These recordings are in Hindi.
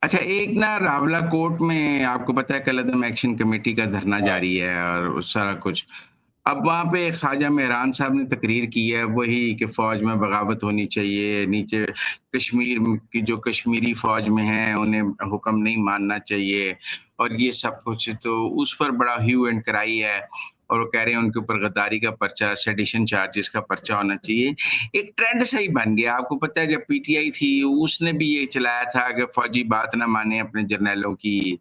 अच्छा, एक ना रावला कोर्ट में आपको पता है कलअदम एक्शन कमेटी का धरना हाँ, जारी है और सारा कुछ। अब वहाँ पे ख्वाजा मेहरान साहब ने तकरीर की है वही कि फ़ौज में बगावत होनी चाहिए, नीचे कश्मीर की जो कश्मीरी फ़ौज में हैं उन्हें हुक्म नहीं मानना चाहिए और ये सब कुछ तो उस पर बड़ा ह्यू एंड क्राई है और वो कह रहे हैं उनके ऊपर गद्दारी का पर्चा, सेडिशन चार्जेस का पर्चा होना चाहिए। एक ट्रेंड सा ही बन गया। आपको पता है जब पीटीआई थी उसने भी ये चलाया था कि फ़ौजी बात ना माने अपने जर्नैलों की।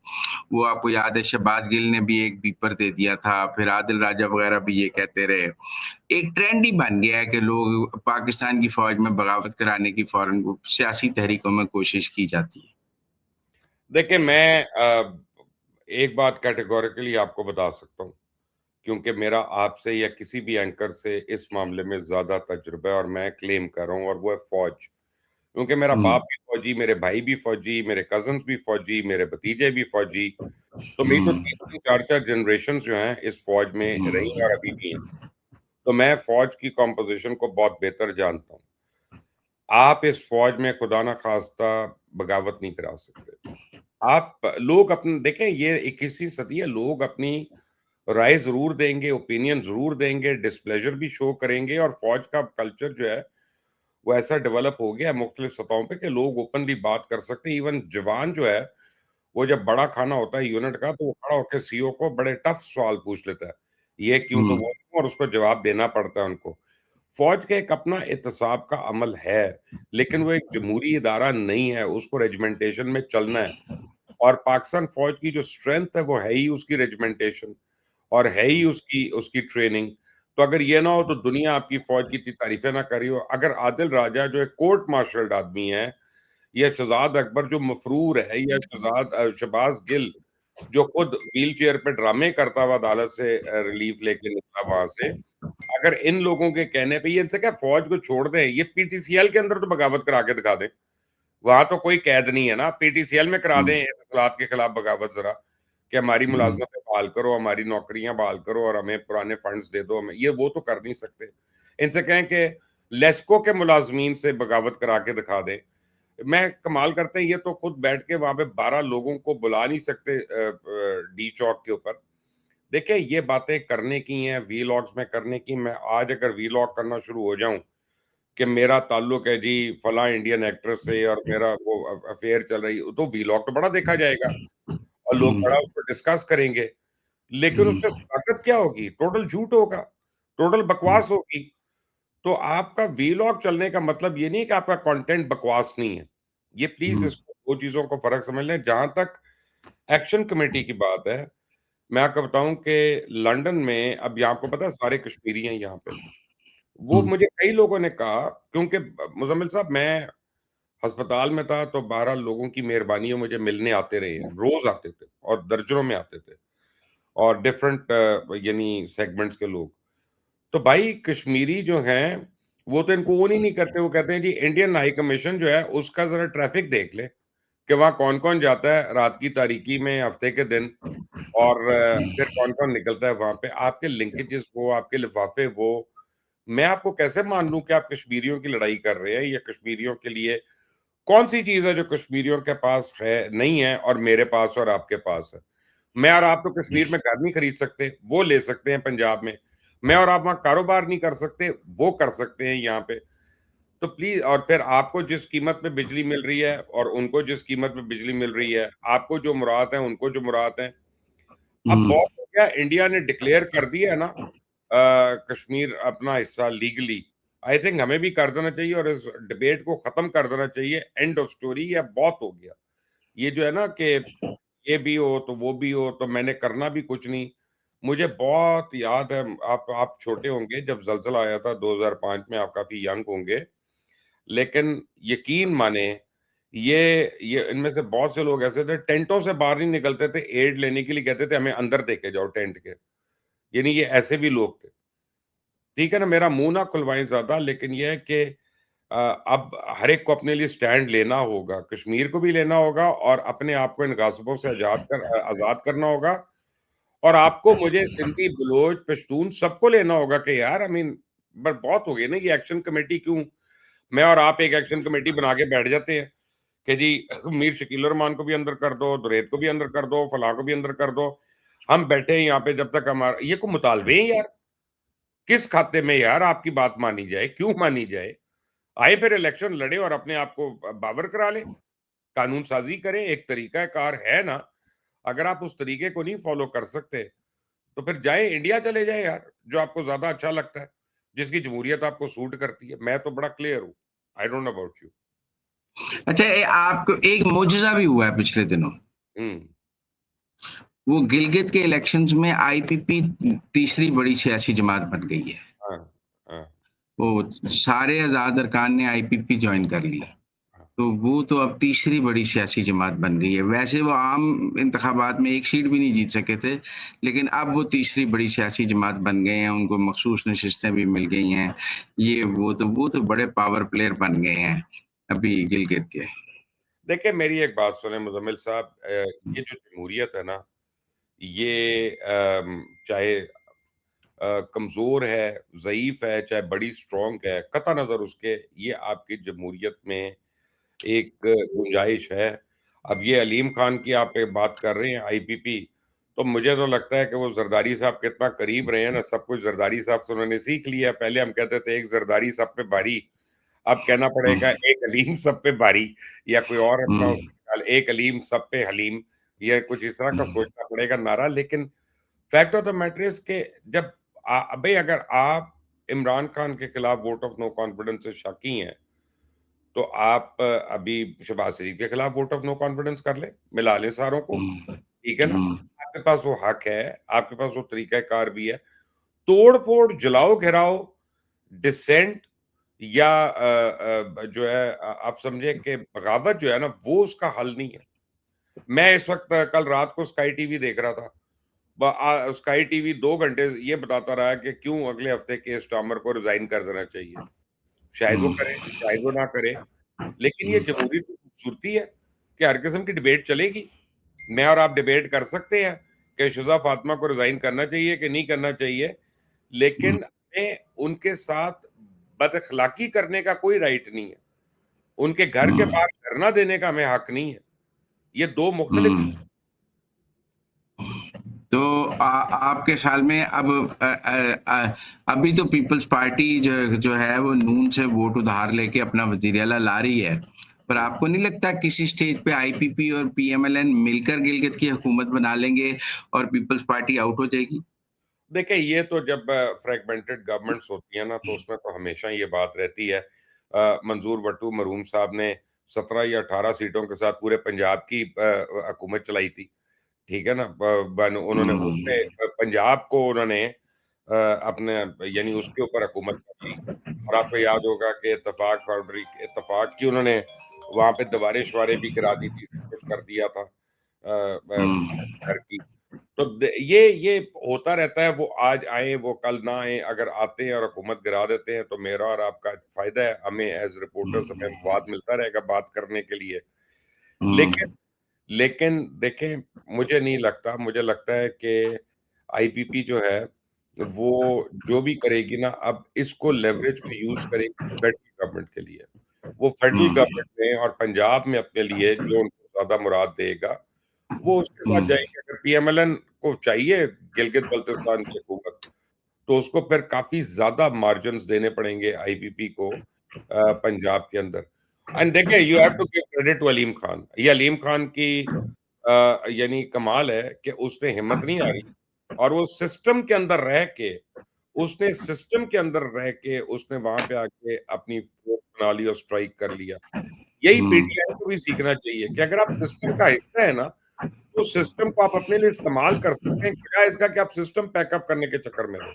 वो आपको याद है शहबाज गिल ने भी एक बीपर दे दिया था, फिर आदिल राजा वगैरह भी ये कहते रहे। एक ट्रेंड ही बन गया है कि लोग पाकिस्तान की फ़ौज में बगावत कराने की फ़ौरन सियासी तहरीकों में कोशिश की जाती है। देखिए मैं एक बात कैटेगोरिकली आपको बता सकता हूँ, क्योंकि मेरा आपसे या किसी भी एंकर से इस मामले में ज्यादा तजुर्बा है और मैं क्लेम कर रहा हूँ, और वो है फौज। क्योंकि मेरा हुँ, बाप भी फौजी, मेरे भाई भी फौजी, मेरे कजन्स भी फौजी, मेरे भतीजे भी फौजी। तो मेरी तो हुँ, तीन तीन चार चार जनरेशन जो हैं इस फौज में रही हैं और हुँ, अभी भी हैं। तो मैं फौज की कॉम्पोजिशन को बहुत बेहतर जानता हूँ। आप इस फौज में खुदा ना खास्ता बगावत नहीं करा सकते। आप लोग अपने देखें, ये 21वीं सदी है, लोग अपनी राय जरूर देंगे, ओपिनियन जरूर देंगे, डिस्प्लेजर भी शो करेंगे, और फौज का कल्चर जो है वो ऐसा डेवलप हो गया है मुख्तलिफ सतहों पे कि लोग ओपनली बात कर सकते हैं। इवन जवान जो है, वो जब बड़ा खाना होता है यूनिट का, तो वो खड़ा होकर सीओ को बड़े टफ सवाल पूछ लेता है, ये क्यों, तो हुँ, वो क्यों, और उसको जवाब देना पड़ता है उनको। फौज का एक अपना एहतसाब का अमल है, लेकिन वो एक जमहूरी इदारा नहीं है, उसको रेजिमेंटेशन में चलना है। और पाकिस्तान फौज की जो स्ट्रेंथ है वो है ही उसकी रेजिमेंटेशन, और है ही उसकी उसकी ट्रेनिंग। तो अगर ये ना हो तो दुनिया आपकी फौज की इतनी तारीफें ना कर रही हो। अगर आदिल राजा जो एक कोर्ट मार्शल्ड आदमी है, या शहजाद अकबर जो मफरूर है, या शहबाज गिल जो खुद व्हील चेयर पे ड्रामे करता हुआ अदालत से रिलीफ लेके निकला वहां से, अगर इन लोगों के कहने पे ये इनसे क्या फौज को छोड़ दें, ये पीटीसीएल के अंदर तो बगावत करा के दिखा दें। वहां तो कोई कैद नहीं है ना, पीटीसीएल में करा दें हुँ, इख्तिलात के खिलाफ बगावत जरा, कि हमारी हुँ, मुलाजमतें बहाल करो, हमारी नौकरियां बहाल करो, और हमें पुराने फंड्स दे दो। हमें ये वो तो कर नहीं सकते। इनसे कहें कि लेस्को के मुलाजमीन से बगावत करा के दिखा दें। मैं कमाल करते हैं, ये तो खुद बैठ के वहां पे 12 लोगों को बुला नहीं सकते डी चौक के ऊपर। देखिए ये बातें करने की हैं, वीलॉग्स में करने की। मैं आज अगर वीलॉग करना शुरू हो जाऊं कि मेरा ताल्लुक है जी फला इंडियन एक्ट्रेस से और मेरा वो अफेयर चल रही है, तो वीलॉग तो बड़ा देखा जाएगा और लोग बड़ा हुँ, उसको डिस्कस करेंगे। लेकिन उसमें हुँ, ताकत क्या होगी? टोटल झूठ होगा, टोटल हुँ, बकवास होगी। तो आपका वीलॉग चलने का मतलब ये नहीं कि आपका कंटेंट बकवास नहीं है। ये प्लीज हुँ, इसको, दो चीजों को फर्क समझ लें। जहां तक एक्शन कमेटी की बात है, मैं आपको बताऊं कि लंदन में, अब यहाँ आपको पता है सारे कश्मीरी हैं यहाँ पे। वो हुँ, मुझे कई लोगों ने कहा, क्योंकि मुजम्मिल साहब मैं अस्पताल में था तो 12 लोगों की मेहरबानी है, मुझे मिलने आते रहे हैं, रोज आते थे और दर्जनों में आते थे, और डिफरेंट यानी सेगमेंट्स के लोग। तो भाई कश्मीरी जो हैं वो तो इनको ओन ही नहीं करते। वो कहते हैं जी इंडियन हाई कमीशन जो है उसका जरा ट्रैफिक देख ले कि वहाँ कौन कौन जाता है रात की तारीकी में, हफ्ते के दिन, और फिर कौन कौन निकलता है वहां पे। आपके लिंकेजेस वो, आपके लिफाफे वो, मैं आपको कैसे मान लूं कि आप कश्मीरियों की लड़ाई कर रहे हैं, या कश्मीरियों के लिए कौन सी चीज है जो कश्मीरियों के पास है, नहीं है, और मेरे पास और आपके पास है। मैं और आप तो कश्मीर में घर नहीं खरीद सकते, वो ले सकते हैं पंजाब में। मैं और आप वहां कारोबार नहीं कर सकते, वो कर सकते हैं यहाँ पे। तो प्लीज, और फिर आपको जिस कीमत पे बिजली मिल रही है और उनको जिस कीमत पे बिजली मिल रही है, आपको जो मुराद है उनको जो मुराद है। अब हुँ, बहुत हो गया, इंडिया ने डिक्लेयर कर दिया है ना कश्मीर अपना हिस्सा लीगली। आई थिंक हमें भी कर देना चाहिए और इस डिबेट को खत्म कर देना चाहिए। एंड ऑफ स्टोरी, या बहुत हो गया। ये जो है ना कि ये भी हो तो वो भी हो, तो मैंने करना भी कुछ नहीं। मुझे बहुत याद है, आप छोटे होंगे जब जलजला आया था 2005 में, आप काफी यंग होंगे, लेकिन यकीन माने, ये ये इनमें से बहुत से लोग ऐसे थे टेंटों से बाहर नहीं निकलते थे एड लेने के लिए, कहते थे हमें अंदर देके जाओ टेंट के। यानी ये ऐसे भी लोग थे। ठीक है ना, मेरा मुंह ना खुलवाएं ज्यादा, लेकिन ये है कि अब हर एक को अपने लिए स्टैंड लेना होगा, कश्मीर को भी लेना होगा, और अपने आप को इन गासिबों से आजाद करना होगा। और आपको, मुझे, सिंधी, बलोच, पश्तून सबको लेना होगा कि यार आई मीन, बट बहुत हो गई ना ये एक्शन कमेटी क्यों। मैं और आप एक एक्शन कमेटी बना के बैठ जाते हैं कि जी मीर शकील रहमान को भी अंदर कर दो, दुरैत को भी अंदर कर दो, फलां को भी अंदर कर दो। हम बैठे हैं यहाँ पे जब तक हमारा ये कोई मुतालबे हैं यार? किस खाते में यार आपकी बात मानी जाए? क्यों मानी जाए? आए फिर इलेक्शन लड़े और अपने आप को बावर करा लें। कानून साज़ी करें, एक तरीक़ा-ए-कार है ना। अगर आप उस तरीके को नहीं फ़ॉलो कर सकते, तो फिर जाएँ इंडिया चले जाएँ यार, जो आपको ज़्यादा अच्छा लगता है, जिसकी जमहूरियत आपको सूट करती है। मैं तो बड़ा क्लियर हूँ। I don't know about you. अच्छा, आपको एक मुजज़ा भी हुआ है पिछले दिनों। हुँ। वो गिलगित के इलेक्शंस में आईपीपी तीसरी बड़ी सियासी जमात बन गई है। हाँ, हाँ, वो सारे आज़ाद अरकान ने आईपीपी जॉइन कर ली। हाँ। तो वो तो अब तीसरी बड़ी सियासी जमात बन गई है। वैसे वो आम इंतखाबात में एक सीट भी नहीं जीत सके थे, लेकिन अब वो तीसरी बड़ी सियासी जमात बन गए हैं, उनको मखसूस नशिस्तें भी मिल गई हैं। ये वो तो बड़े पावर प्लेयर बन गए हैं, अभी गिलगित के। देखिए, मेरी एक बात सुनें मुज़म्मिल साहब, ये जो जमहूरियत है ना, ये चाहे कमज़ोर है, ज़ईफ़ है, चाहे बड़ी स्ट्रॉन्ग है, कतई नज़र उसके, ये आपकी जमहूरियत में एक गुंजाइश है। अब ये अलीम खान की आप एक बात कर रहे हैं आईपीपी, तो मुझे तो लगता है कि वो ज़रदारी साहब के इतना करीब रहे हैं ना, सब कुछ ज़रदारी साहब से उन्होंने सीख लिया। पहले हम कहते थे एक ज़रदारी सब पे भारी, अब कहना हुँ, पड़ेगा एक अलीम सब पे भारी, या कोई और अपना हुँ, उसका ख्याल, एक अलीम सब पे हलीम, या कुछ इस तरह का हुँ, सोचना पड़ेगा नारा। लेकिन fact of the matter is के जब भई अगर आप इमरान खान के खिलाफ वोट ऑफ नो कॉन्फिडेंस से शाकी हैं, तो आप अभी शहबाज शरीफ के खिलाफ वोट ऑफ नो कॉन्फिडेंस कर लें, मिला लें सारों को, हुँ, ठीक है ना? हुँ, आपके पास वो हक है, आपके पास वो तरीक़ा-ए-कार भी है। तोड़-फोड़, जलाओ-घिराओ, डिसेंट या जो है आप समझें कि बगावत जो है ना, वो उसका हल नहीं है। मैं इस वक़्त कल रात को स्काई टीवी देख रहा था। स्काई टीवी 2 घंटे ये बताता रहा कि क्यों अगले हफ्ते केर स्टार्मर को रिज़ाइन कर देना चाहिए। शायद वो करे, शायद वो ना करे, लेकिन ये जमहूरियत की खूबसूरती है कि हर किस्म की डिबेट चलेगी। मैं और आप डिबेट कर सकते हैं कि शुज़ा फ़ातिमा को रिज़ाइन करना चाहिए कि नहीं करना चाहिए, हुँ, लेकिन हमें उनके साथ बदअख़लाक़ी करने का कोई राइट नहीं है। उनके घर के हुँ, बाहर धरना देने का हमें हक नहीं है। ये 2 मुख़्तलिफ़ हुँ। तो आपके ख़्याल में अब अभी तो पीपल्स पार्टी जो जो है वो नून से वोट उधार लेके अपना वज़ीर-ए-आला ला रही है। पर आपको नहीं लगता किसी स्टेज पे आईपीपी और पीएमएलएन मिलकर गिलगित की हुकूमत बना लेंगे और पीपल्स पार्टी आउट हो जाएगी? देखिए, ये तो जब फ्रैगमेंटेड गवर्नमेंट्स होती हैं ना, तो उसमें तो हमेशा ये बात रहती है। मंजूर भट्टू मरहूम साहब ने 17 या 18 सीटों के साथ पूरे पंजाब की हुकूमत चलाई थी, ठीक है ना? ब बन उन्होंने हुँ, उससे पंजाब को उन्होंने अपने यानी उसके ऊपर हुकूमत कर ली। और आपको याद होगा कि इत्तेफ़ाक फाउंड्री इत्तेफ़ाक की उन्होंने वहाँ पे दीवारें-शवारें भी गिरा दी थी, सब कुछ कर दिया था हुँ, घर की। तो ये होता रहता है, वो आज आए वो कल ना आए, अगर आते हैं और हुकूमत गिरा देते हैं तो मेरा और आपका फायदा है, हमें एज रिपोर्टर्स हमें मवाद मिलता रहेगा बात करने के लिए। लेकिन हुँ, लेकिन देखें, मुझे नहीं लगता, मुझे लगता है कि आईपीपी जो है वो जो भी करेगी ना, अब इसको लेवरेज को यूज करेगी फेडरल गवर्नमेंट के लिए। वो फेडरल हुँ, गवर्नमेंट में और पंजाब में अपने लिए जो उनको ज्यादा मुराद देगा, वो उसके साथ हुँ, जाएगी। अगर पीएमएलएन को चाहिए गिलगित बल्तिस्तान की हुकूमत, तो उसको फिर काफ़ी ज़्यादा मार्जिन्स देने पड़ेंगे आईपीपी को पंजाब के अंदर। एंड देखिए, you have to give credit to Aleem Khan. ये अलीम खान की यानी कमाल है कि उसने हिम्मत नहीं हारी, और वो सिस्टम के अंदर रह के उसने वहाँ पे आके अपनी फ़ोर्स बना ली और स्ट्राइक कर लिया। यही हुँ। पीटीआई को भी सीखना चाहिए कि अगर आप सिस्टम का हिस्सा है ना, तो सिस्टम को आप अपने लिए इस्तेमाल कर सकते हैं, बजाय इसका कि आप सिस्टम पैकअप करने के चक्कर में रहें।